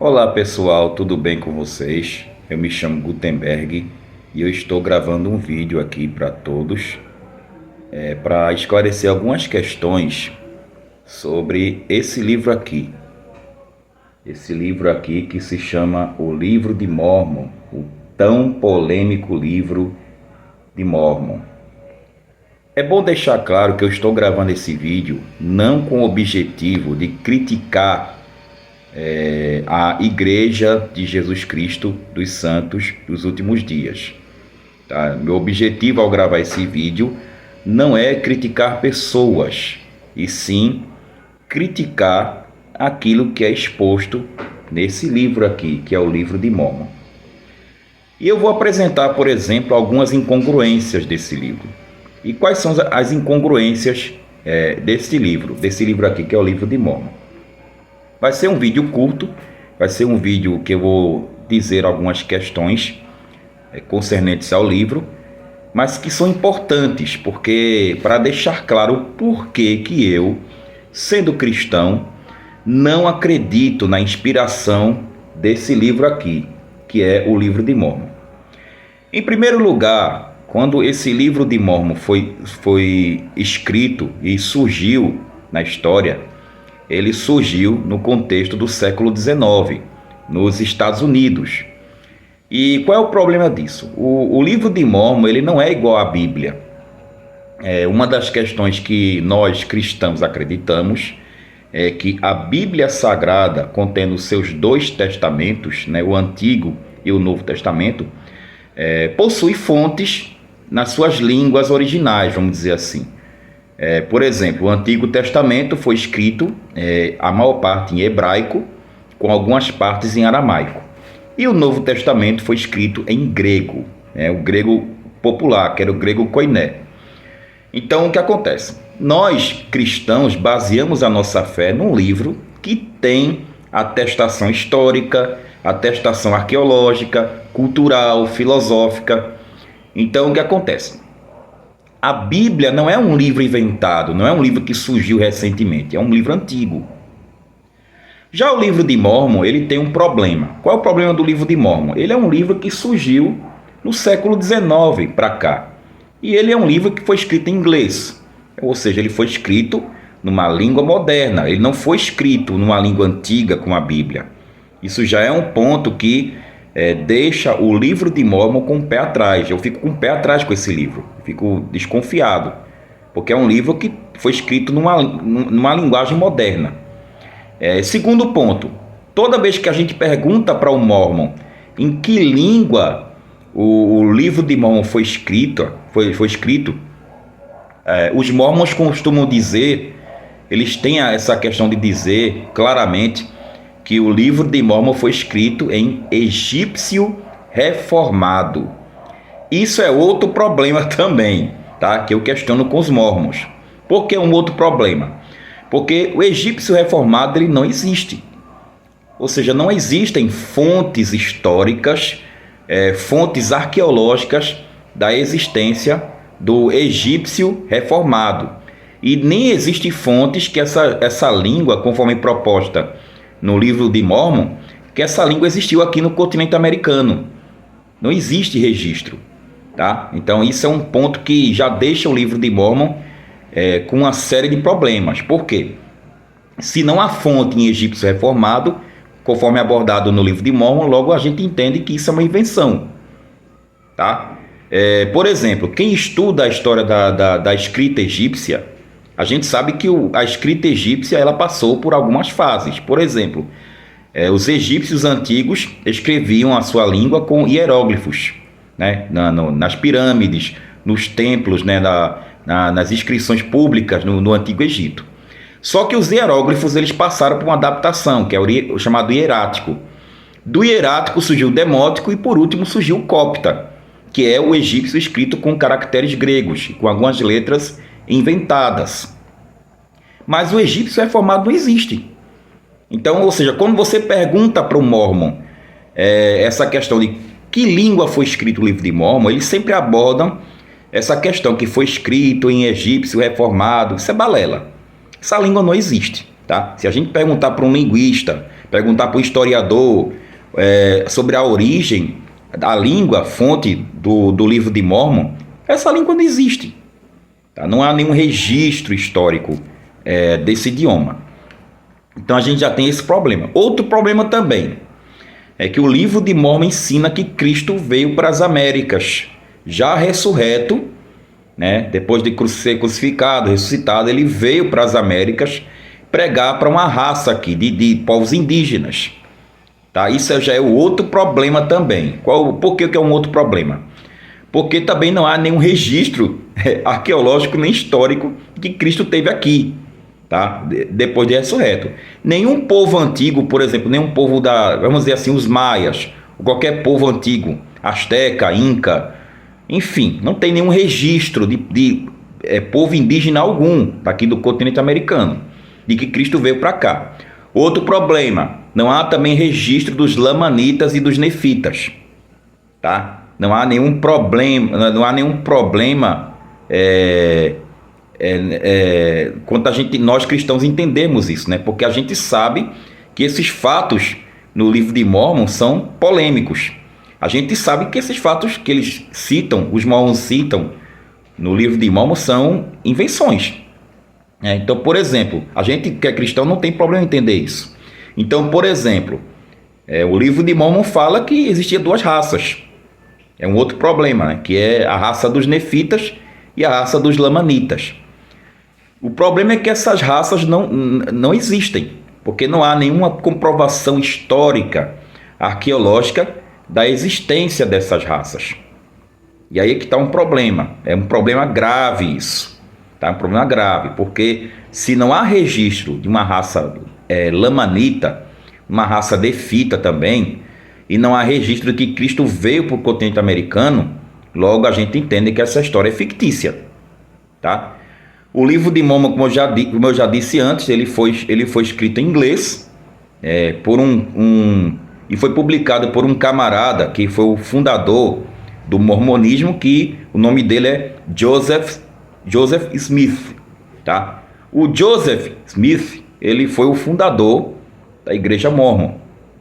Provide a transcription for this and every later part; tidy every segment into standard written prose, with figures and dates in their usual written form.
Olá pessoal, tudo bem com vocês? Eu me chamo Gutenberg e eu estou gravando um vídeo aqui para todos para esclarecer algumas questões sobre esse livro aqui. Esse livro aqui que se chama O Livro de Mórmon, o tão polêmico livro de Mórmon. É bom deixar claro que eu estou gravando esse vídeo não com o objetivo de criticar a Igreja de Jesus Cristo dos Santos dos Últimos Dias. Tá? Meu objetivo ao gravar esse vídeo não é criticar pessoas, e sim criticar aquilo que é exposto nesse livro aqui, que é o Livro de Mórmon. E eu vou apresentar, por exemplo, algumas incongruências desse livro. E quais são as incongruências desse livro aqui, que é o Livro de Mórmon? Vai ser um vídeo curto, vai ser um vídeo que eu vou dizer algumas questões concernentes ao livro, mas que são importantes, porque para deixar claro o porquê que eu, sendo cristão, não acredito na inspiração desse livro aqui, que é o Livro de Mórmon. Em primeiro lugar, quando esse Livro de Mórmon foi escrito e surgiu na história, ele surgiu no contexto do século XIX, nos Estados Unidos. E qual é o problema disso? O Livro de Mórmon ele não é igual à Bíblia. Uma das questões que nós cristãos acreditamos é que a Bíblia Sagrada, contendo os seus dois testamentos, né, o Antigo e o Novo Testamento, possui fontes nas suas línguas originais, vamos dizer assim. Por exemplo, o Antigo Testamento foi escrito, a maior parte em hebraico, com algumas partes em aramaico. E o Novo Testamento foi escrito em grego, o grego popular, que era o grego koiné. Então, o que acontece? Nós, cristãos, baseamos a nossa fé num livro que tem atestação histórica, atestação arqueológica, cultural, filosófica. Então, o que acontece? A Bíblia não é um livro inventado, não é um livro que surgiu recentemente, é um livro antigo. Já o Livro de Mórmon, ele tem um problema. Qual é o problema do Livro de Mórmon? Ele é um livro que surgiu no século XIX para cá. E ele é um livro que foi escrito em inglês. Ou seja, ele foi escrito numa língua moderna. Ele não foi escrito numa língua antiga como a Bíblia. Isso já é um ponto que deixa o Livro de Mórmon com o pé atrás. Eu fico com o pé atrás com esse livro. Fico desconfiado. Porque é um livro que foi escrito numa linguagem moderna. Segundo ponto, toda vez que a gente pergunta para o Mórmon em que língua o Livro de Mórmon foi escrito, os Mórmons costumam dizer, eles têm essa questão de dizer claramente que o Livro de Mórmon foi escrito em egípcio reformado. Isso é outro problema também, tá? Que eu questiono com os Mórmons. Por que um outro problema? Porque o egípcio reformado ele não existe. Ou seja, não existem fontes históricas, fontes arqueológicas da existência do egípcio reformado. E nem existem fontes que essa língua, conforme proposta no Livro de Mórmon, que essa língua existiu aqui no continente americano. Não existe registro. Tá? Então isso é um ponto que já deixa o Livro de Mórmon com uma série de problemas. Por quê? Se não há fonte em egípcio reformado, conforme abordado no Livro de Mórmon, logo a gente entende que isso é uma invenção. Tá? Por exemplo, quem estuda a história da escrita egípcia, a gente sabe que a escrita egípcia ela passou por algumas fases. Por exemplo, os egípcios antigos escreviam a sua língua com hieróglifos, né? Nas pirâmides, nos templos, né? Nas inscrições públicas no Antigo Egito. Só que os hieróglifos eles passaram por uma adaptação, que é o chamado hierático. Do hierático surgiu o demótico e por último surgiu o copta, que é o egípcio escrito com caracteres gregos, com algumas letras inventadas. Mas o egípcio reformado não existe. Então, ou seja, quando você pergunta para o Mórmon essa questão de que língua foi escrito o Livro de Mórmon, eles sempre abordam essa questão que foi escrito em egípcio reformado. Isso é balela. Essa língua não existe. Tá? Se a gente perguntar para um linguista, perguntar para o historiador sobre a origem, a língua, fonte do livro de Mórmon, essa língua não existe. Tá? Não há nenhum registro histórico desse idioma. Então a gente já tem esse problema. Outro problema também é que o livro de Mórmon ensina que Cristo veio para as Américas, já ressurreto, né? Depois de ser crucificado, ressuscitado, ele veio para as Américas pregar para uma raça aqui de povos indígenas. Tá? Isso já é o outro problema também. Por que é um outro problema? Porque também não há nenhum registro arqueológico nem histórico que Cristo teve aqui, tá? Depois de ressurreto. Nenhum povo antigo, por exemplo, nenhum povo vamos dizer assim, os maias, qualquer povo antigo, asteca, inca, enfim, não tem nenhum registro de povo indígena algum daqui do continente americano, de que Cristo veio para cá. Outro problema, não há também registro dos lamanitas e dos nefitas, tá? Não há nenhum problema, quanto nós cristãos entendemos isso, né? Porque a gente sabe que esses fatos no livro de Mórmon são polêmicos. A gente sabe que esses fatos que eles citam, os Mormons citam no livro de Mórmon, são invenções. Então, por exemplo, a gente que é cristão não tem problema em entender isso. Então, por exemplo, o livro de Mórmon fala que existia duas raças. É um outro problema, né? Que é a raça dos nefitas e a raça dos lamanitas. O problema é que essas raças não existem, porque não há nenhuma comprovação histórica, arqueológica, da existência dessas raças. E aí é que está um problema. É um problema grave isso. Tá? Um problema grave, porque se não há registro de uma raça lamanita, uma raça nefita também, e não há registro de que Cristo veio para o continente americano, logo a gente entende que essa história é fictícia. Tá? O livro de Mórmon, como eu já disse antes, ele foi escrito em inglês, e foi publicado por um camarada que foi o fundador do mormonismo, que o nome dele é Joseph Smith. Tá? O Joseph Smith, ele foi o fundador da Igreja Mórmon.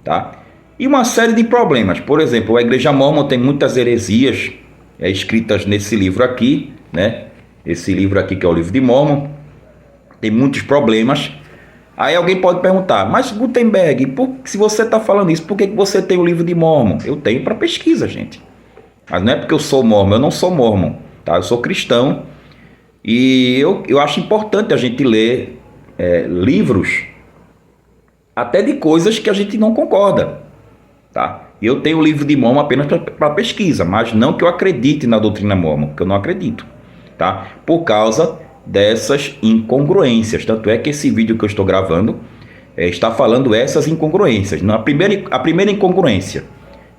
Tá? E uma série de problemas. Por exemplo, a Igreja Mórmon tem muitas heresias escritas nesse livro aqui, né? Esse livro aqui, que é o livro de Mórmon, tem muitos problemas. Aí alguém pode perguntar, mas Gutenberg, se você está falando isso, por que você tem o livro de Mórmon? Eu tenho para pesquisa, gente. Mas não é porque eu sou Mórmon, eu não sou Mórmon, tá? Eu sou cristão. E eu acho importante a gente ler livros até de coisas que a gente não concorda, tá? Eu tenho o livro de Mórmon apenas para pesquisa, mas não que eu acredite na doutrina Mórmon, que eu não acredito, tá? Por causa dessas incongruências. Tanto é que esse vídeo que eu estou gravando está falando essas incongruências. A primeira incongruência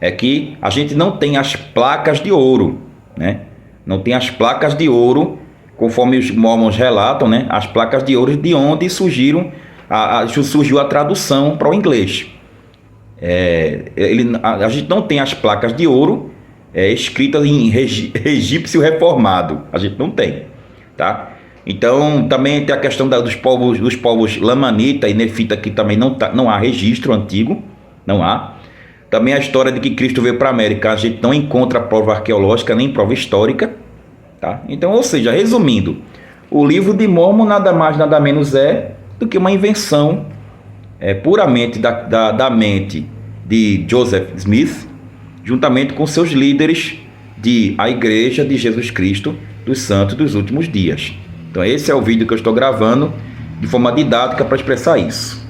é que a gente não tem as placas de ouro, né? Não tem as placas de ouro, conforme os Mormons relatam, né? As placas de ouro de onde surgiu a tradução para o inglês. A gente não tem as placas de ouro escritas em egípcio reformado. A gente não tem, tá? Então também tem a questão dos povos lamanita e nefita, que também não há registro antigo, não há. Também a história de que Cristo veio para a América, a gente não encontra prova arqueológica nem prova histórica, tá? Então, ou seja, resumindo, o livro de Mórmon nada mais nada menos do que uma invenção puramente da mente de Joseph Smith, juntamente com seus líderes a Igreja de Jesus Cristo dos Santos dos Últimos Dias. Então esse é o vídeo que eu estou gravando de forma didática para expressar isso.